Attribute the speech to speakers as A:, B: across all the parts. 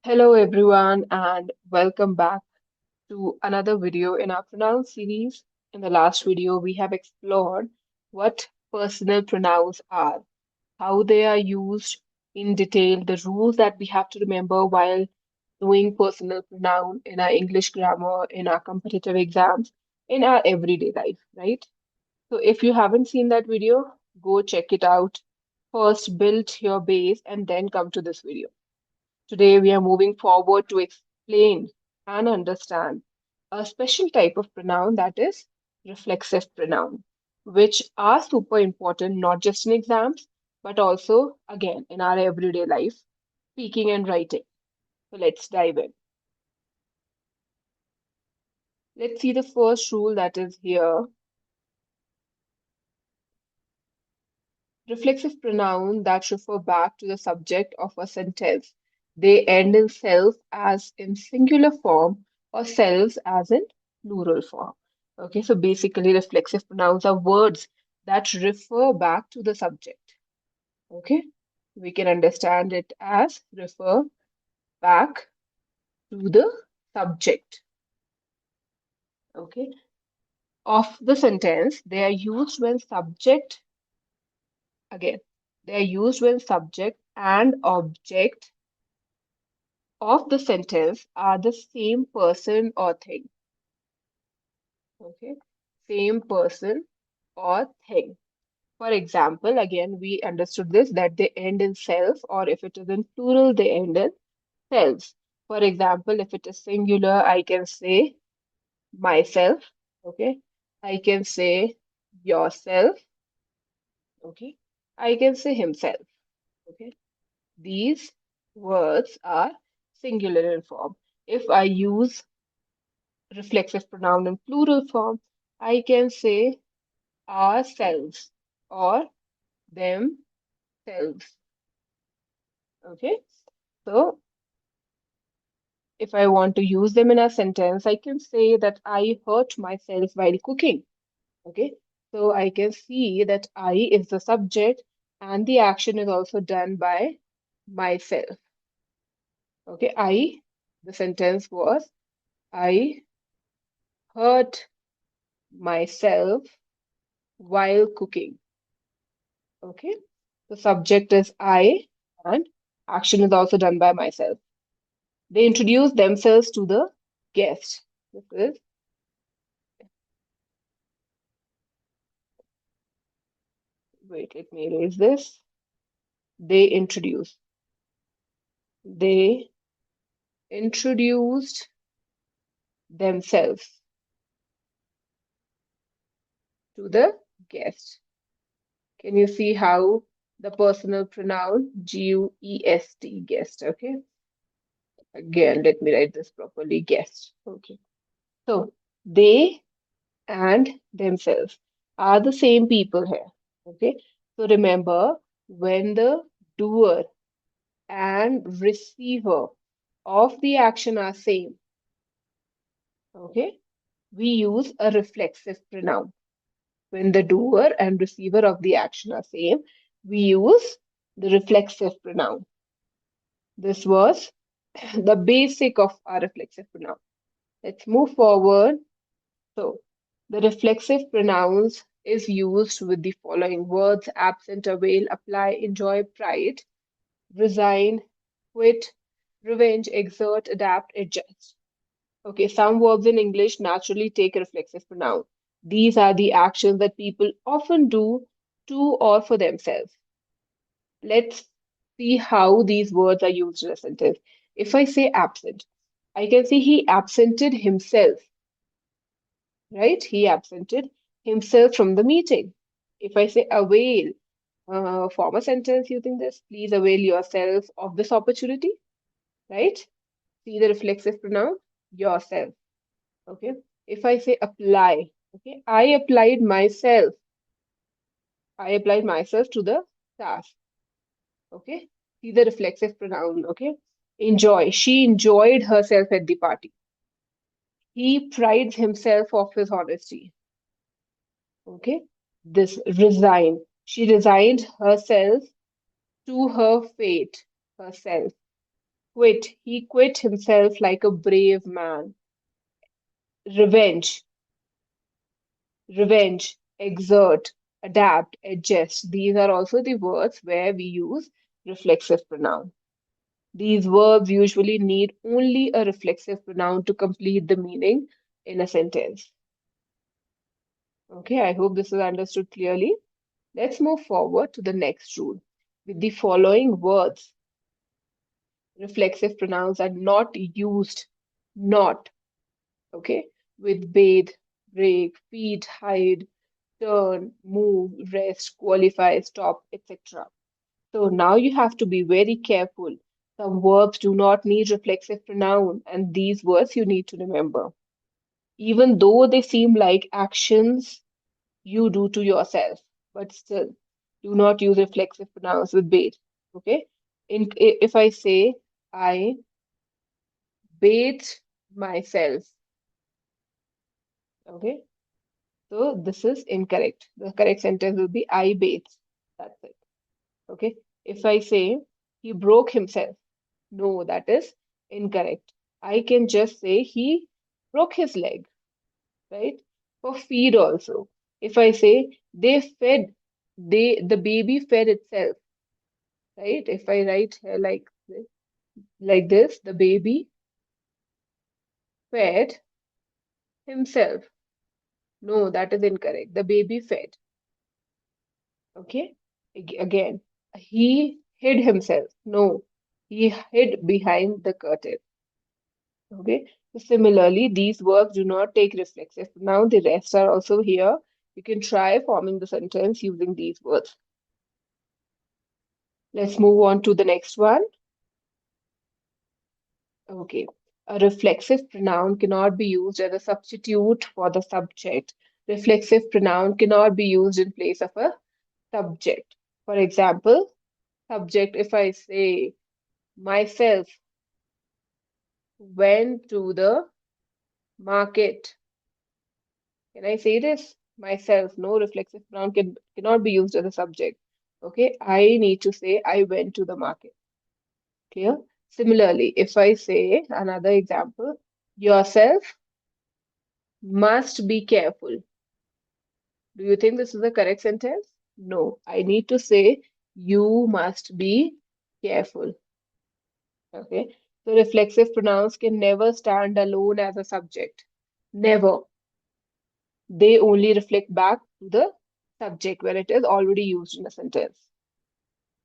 A: Hello, everyone, and welcome back to another video in our pronouns series. In the last video, we have explored what personal pronouns are, how they are used in detail, the rules that we have to remember while doing personal pronoun in our English grammar, in our competitive exams, in our everyday life, right? So, if you haven't seen that video, go check it out. First, build your base and then come to this video. Today, we are moving forward to explain and understand a special type of pronoun that is reflexive pronoun, which are super important not just in exams, but also, again, in our everyday life, speaking and writing. So let's dive in. Let's see the first rule that is here. Reflexive pronoun that refer back to the subject of a sentence. They end in self as in singular form or selves as in plural form. Okay, so basically, reflexive pronouns are words that refer back to the subject. Okay, we can understand it as refer back to the subject. Okay, of the sentence. They are used when subject, again, they are used when subject and object of the sentence are the same person or thing. Okay, same person or thing. For example, again, we understood this that they end in self, or if it is in plural, they end in selves. For example, if it is singular, I can say myself. Okay, I can say yourself. Okay, I can say himself. Okay, these words are singular in form. If I use reflexive pronoun in plural form, I can say ourselves or themselves. Okay. So if I want to use them in a sentence, I can say that I hurt myself while cooking. Okay. So I can see that I is the subject and the action is also done by myself. Okay. The sentence was, I hurt myself while cooking. Okay. The subject is I, and action is also done by myself. They introduce themselves to the guest. This is, wait, let me erase this. They introduce. They introduced themselves to the guest. Can you see how the personal pronoun guest, guest, okay? Again, let me write this properly, guest. Okay. So they and themselves are the same people here. Okay. So remember, when the doer and receiver of the action are same, okay, we use a reflexive pronoun. When the doer and receiver of the action are same, we use the reflexive pronoun. This was the basic of our reflexive pronoun. Let's move forward. So, the reflexive pronouns is used with the following words: absent, avail, apply, enjoy, pride, resign, quit, revenge, exert, adapt, adjust. Okay, some verbs in English naturally take a reflexive pronoun. These are the actions that people often do to or for themselves. Let's see how these words are used in a sentence. If I say absent, I can say he absented himself, right? He absented himself from the meeting. If I say avail, form a sentence using this, please avail yourself of this opportunity, right? See the reflexive pronoun, yourself. Okay. If I say apply, okay, I applied myself to the task. Okay. See the reflexive pronoun. Okay. Enjoy. She enjoyed herself at the party. He prides himself of his honesty. Okay. This resign. She resigned herself to her fate herself. Quit. He quit himself like a brave man. Revenge. Revenge. Exert. Adapt. Adjust. These are also the words where we use reflexive pronoun. These verbs usually need only a reflexive pronoun to complete the meaning in a sentence. Okay, I hope this is understood clearly. Let's move forward to the next rule. With the following words, reflexive pronouns are not used, not, okay, with bathe, break, feed, hide, turn, move, rest, qualify, stop, etc. So now you have to be very careful. Some verbs do not need reflexive pronoun, and these words you need to remember. Even though they seem like actions you do to yourself, but still, do not use reflexive pronouns with bathe. Okay? If I say, I bathe myself, okay? So this is incorrect. The correct sentence will be, I bathe. That's it. Okay? If I say, he broke himself, no, that is incorrect. I can just say, he broke his leg, right? For feed also. If I say, the baby fed itself, right? If I write here like this, the baby fed himself. No, that is incorrect. The baby fed. Okay. Again, he hid himself. No, he hid behind the curtain. Okay. So similarly, these verbs do not take reflexive. Now the rest are also here. You can try forming the sentence using these words. Let's move on to the next one. Okay. A reflexive pronoun cannot be used as a substitute for the subject. Reflexive pronoun cannot be used in place of a subject. For example, subject, if I say myself went to the market, can I say this? Myself, no reflexive pronoun cannot be used as a subject. Okay, I need to say I went to the market. Clear? Similarly, if I say another example, yourself must be careful. Do you think this is the correct sentence? No, I need to say you must be careful. Okay. So reflexive pronouns can never stand alone as a subject. Never. They only reflect back to the subject where it is already used in a sentence.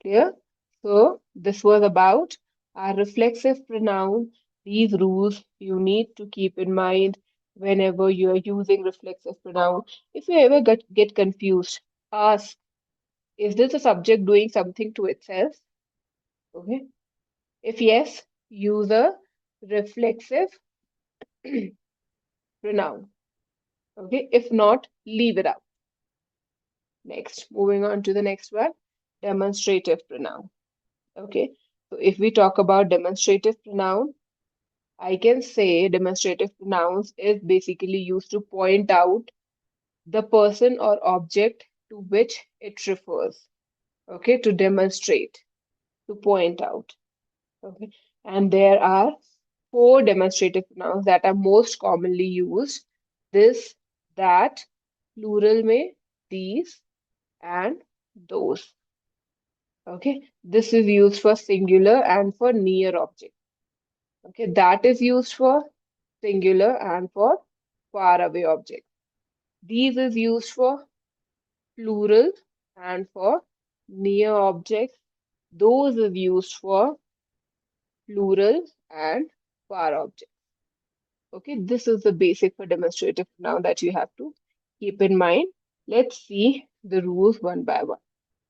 A: Clear? So this was about our reflexive pronoun. These rules you need to keep in mind whenever you are using reflexive pronoun. If you ever get confused, ask, is this a subject doing something to itself? Okay. If yes, use a reflexive pronoun. Okay. If not, leave it out. Next, moving on to the next one, demonstrative pronoun. Okay. So if we talk about demonstrative pronoun, I can say demonstrative pronouns is basically used to point out the person or object to which it refers. Okay. To demonstrate, to point out. Okay. And there are four demonstrative pronouns that are most commonly used. This, that, plural में, these, and those. Okay. This is used for singular and for near object. Okay. That is used for singular and for far away object. These is used for plural and for near objects. Those is used for plural and far objects. Okay, this is the basic for demonstrative pronoun that you have to keep in mind. Let's see the rules one by one.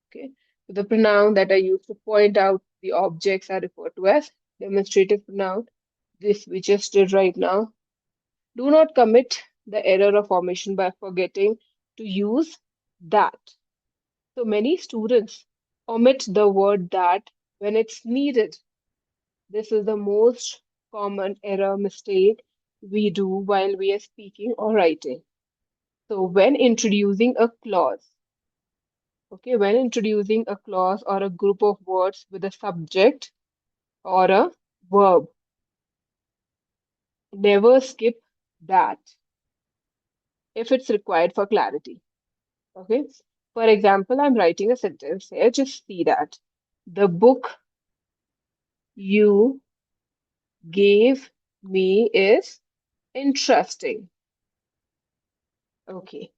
A: Okay, so the pronoun that are used to point out the objects are referred to as demonstrative pronoun. This we just did right now. Do not commit the error of omission by forgetting to use that. So many students omit the word that when it's needed. This is the most common error mistake we do while we are speaking or writing. So when introducing a clause, okay, when introducing a clause or a group of words with a subject or a Verb. Never skip that if it's required for clarity. Okay. For example, I'm writing a sentence here. Just see that. The book you gave me is interesting. Okay.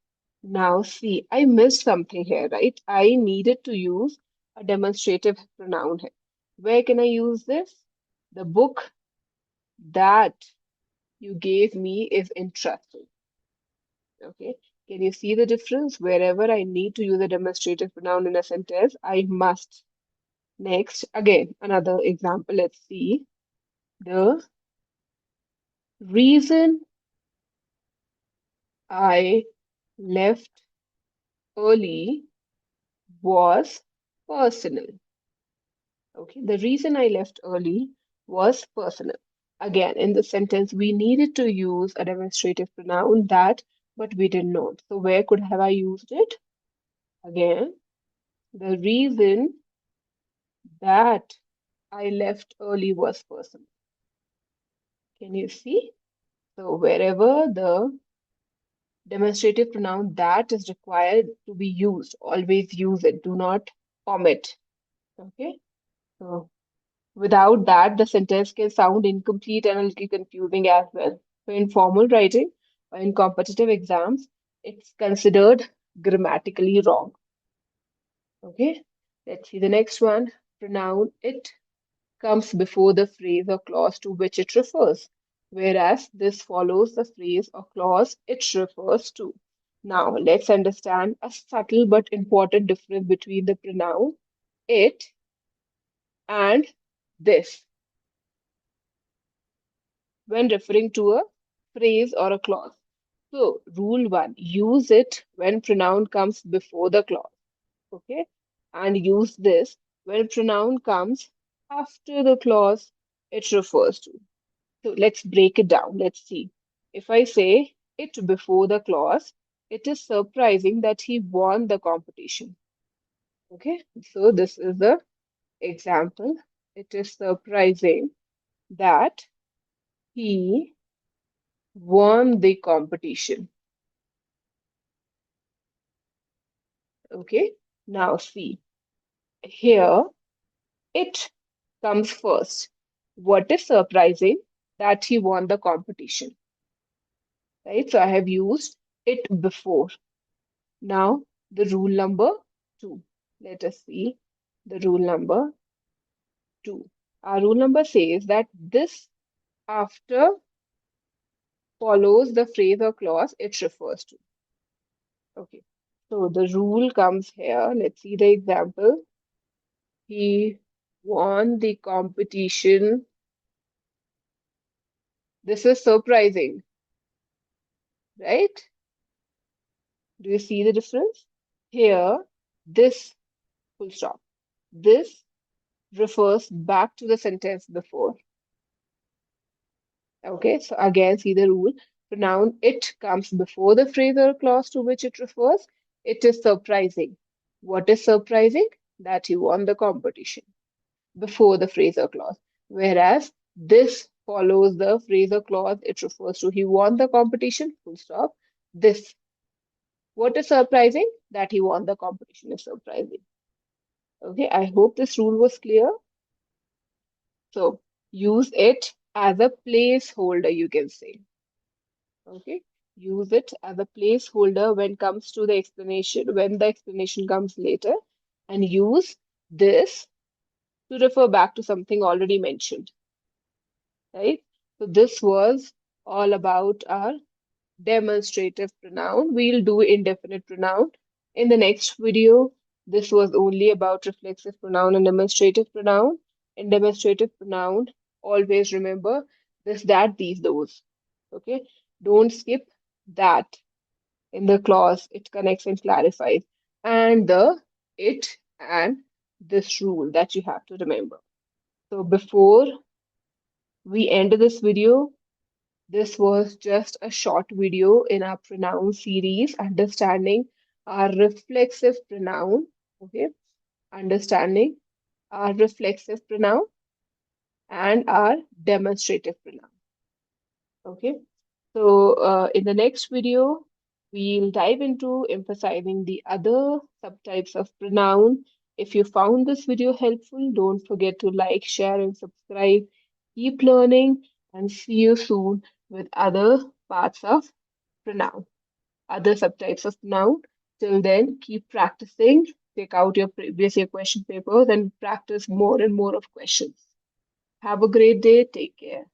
A: Now see, I missed something here, right? I needed to use a demonstrative pronoun here. Where can I use this? The book that you gave me is interesting. Okay. Can you see the difference? Wherever I need to use a demonstrative pronoun in a sentence, I must. Next, again, another example. Let's see. The reason I left early was personal. Okay, the reason I left early was personal. Again, in the sentence, we needed to use a demonstrative pronoun that, but we did not. So where could have I used it? Again, the reason that I left early was personal. Can you see? So wherever the demonstrative pronoun that is required to be used, always use it. Do not omit. Okay? So without that, the sentence can sound incomplete and a little confusing as well. So in formal writing or in competitive exams, it's considered grammatically wrong. Okay? Let's see the next one. Pronoun it comes before the phrase or clause to which it refers, whereas this follows the phrase or clause it refers to. Now, let's understand a subtle but important difference between the pronoun it and this when referring to a phrase or a clause. So, rule one, use it when pronoun comes before the clause, okay? And use this when pronoun comes after the clause it refers to. So let's break it down. Let's see. If I say it before the clause, it is surprising that he won the competition. Okay, so this is the example. It is surprising that he won the competition. Okay, now see here, it comes first. What is surprising? That he won the competition, right? So I have used it before. Now, the rule number two. Let us see the rule number two. Our rule number says that this after follows the phrase or clause it refers to. Okay. So the rule comes here. Let's see the example. He won the competition. This is surprising, right? Do you see the difference? Here, this full stop. This refers back to the sentence before. Okay, so again, see the rule. Pronoun it comes before the phrase or clause to which it refers. It is surprising. What is surprising? That he won the competition before the phrase or clause. Whereas this follows the phrase or clause it refers to. He won the competition, full stop. This. What is surprising? That he won the competition is surprising. Okay, I hope this rule was clear. So use it as a placeholder, you can say. Okay, use it as a placeholder when comes to the explanation, when the explanation comes later, and use this to refer back to something already mentioned, right? So this was all about our demonstrative pronoun. We'll do indefinite pronoun in the next video. This was only about reflexive pronoun and demonstrative pronoun. In demonstrative pronoun, always remember this, that, these, those. Okay, don't skip that in the clause. It connects and clarifies. And the it and this rule that you have to remember. So before we end this video, this was just a short video in our pronoun series, understanding our reflexive pronoun. Okay, understanding our reflexive pronoun. and our demonstrative pronoun. Okay. So, in the next video, we'll dive into emphasizing the other subtypes of pronoun. If you found this video helpful, don't forget to like, share, and subscribe. Keep learning, and see you soon with other parts of pronoun, other subtypes of pronoun. Till then, keep practicing. Take out your previous year question papers and practice more and more of questions. Have a great day. Take care.